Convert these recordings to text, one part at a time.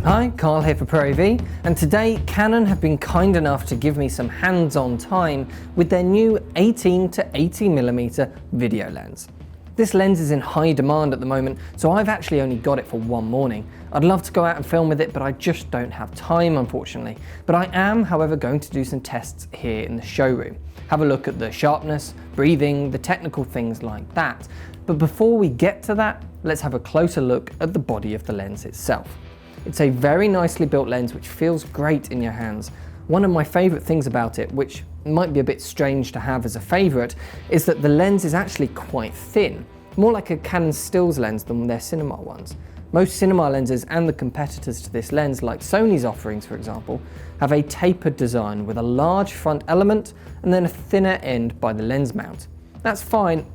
Hi, Carl here for ProAV, and today Canon have been kind enough to give me some hands-on time with their new 18-80mm video lens. This lens is in high demand at the moment, so I've actually only got it for one morning. I'd love to go out and film with it, but I just don't have time, unfortunately. But I am, however, going to do some tests here in the showroom. Have a look at the sharpness, breathing, the technical things like that. But before we get to that, let's have a closer look at the body of the lens itself. It's a very nicely built lens which feels great in your hands. One of my favourite things about it, which might be a bit strange to have as a favourite, is that the lens is actually quite thin, more like a Canon stills lens than their cinema ones. Most cinema lenses and the competitors to this lens, like Sony's offerings for example, have a tapered design with a large front element and then a thinner end by the lens mount. That's fine,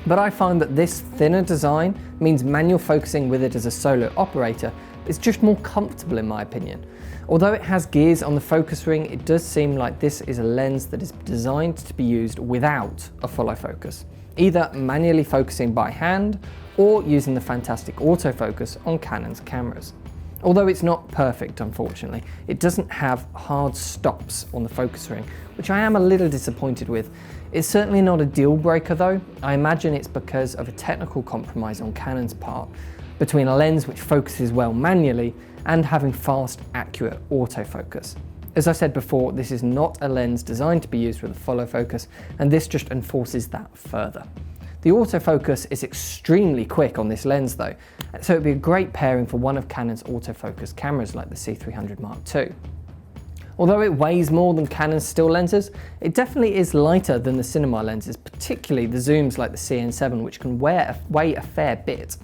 but I find that this thinner design means manual focusing with it as a solo operator is just more comfortable in my opinion. Although it has gears on the focus ring, it does seem like this is a lens that is designed to be used without a follow focus, either manually focusing by hand or using the fantastic autofocus on Canon's cameras. Although it's not perfect, unfortunately, it doesn't have hard stops on the focus ring, which I am a little disappointed with. It's certainly not a deal breaker though. I imagine it's because of a technical compromise on Canon's part, between a lens which focuses well manually and having fast, accurate autofocus. As I said before, this is not a lens designed to be used with a follow focus, and this just enforces that further. The autofocus is extremely quick on this lens though, so it'd be a great pairing for one of Canon's autofocus cameras like the C300 Mark II. Although it weighs more than Canon's still lenses, it definitely is lighter than the cinema lenses, particularly the zooms like the CN7, which can weigh a fair bit.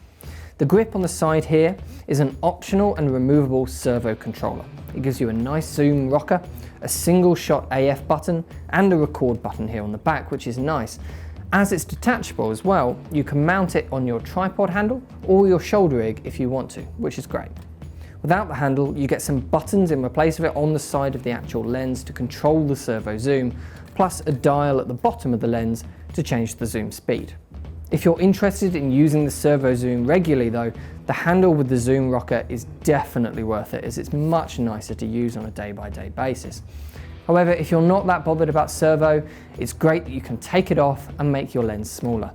The grip on the side here is an optional and removable servo controller. It gives you a nice zoom rocker, a single shot AF button, and a record button here on the back, which is nice. As it's detachable as well, you can mount it on your tripod handle or your shoulder rig if you want to, which is great. Without the handle, you get some buttons in place of it on the side of the actual lens to control the servo zoom, plus a dial at the bottom of the lens to change the zoom speed. If you're interested in using the servo zoom regularly though, the handle with the zoom rocker is definitely worth it, as it's much nicer to use on a day-by-day basis. However, if you're not that bothered about servo, it's great that you can take it off and make your lens smaller.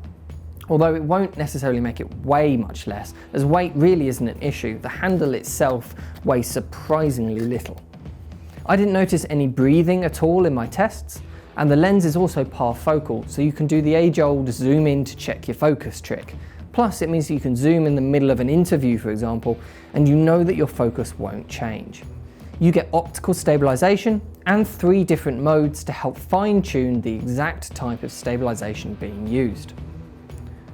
Although it won't necessarily make it weigh much less, as weight really isn't an issue, the handle itself weighs surprisingly little. I didn't notice any breathing at all in my tests, and the lens is also parfocal, so you can do the age-old zoom in to check your focus trick. Plus, it means you can zoom in the middle of an interview, for example, and you know that your focus won't change. You get optical stabilization and 3 different modes to help fine-tune the exact type of stabilization being used.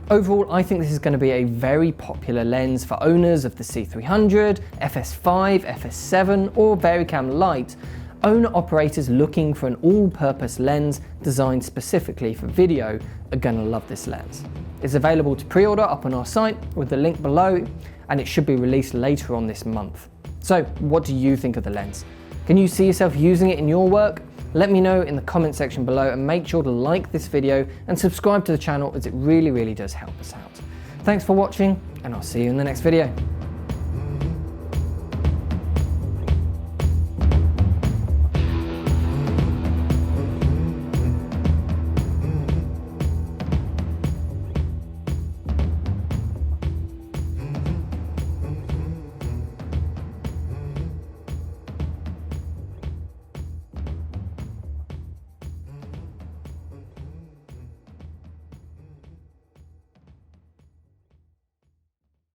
Overall, I think this is going to be a very popular lens for owners of the C300, FS5, FS7 or VariCam Lite. Owner-operators looking for an all-purpose lens designed specifically for video are going to love this lens. It's available to pre-order up on our site with the link below, and it should be released later on this month. So, what do you think of the lens? Can you see yourself using it in your work? Let me know in the comment section below, and make sure to like this video and subscribe to the channel, as it really does help us out. Thanks for watching, and I'll see you in the next video.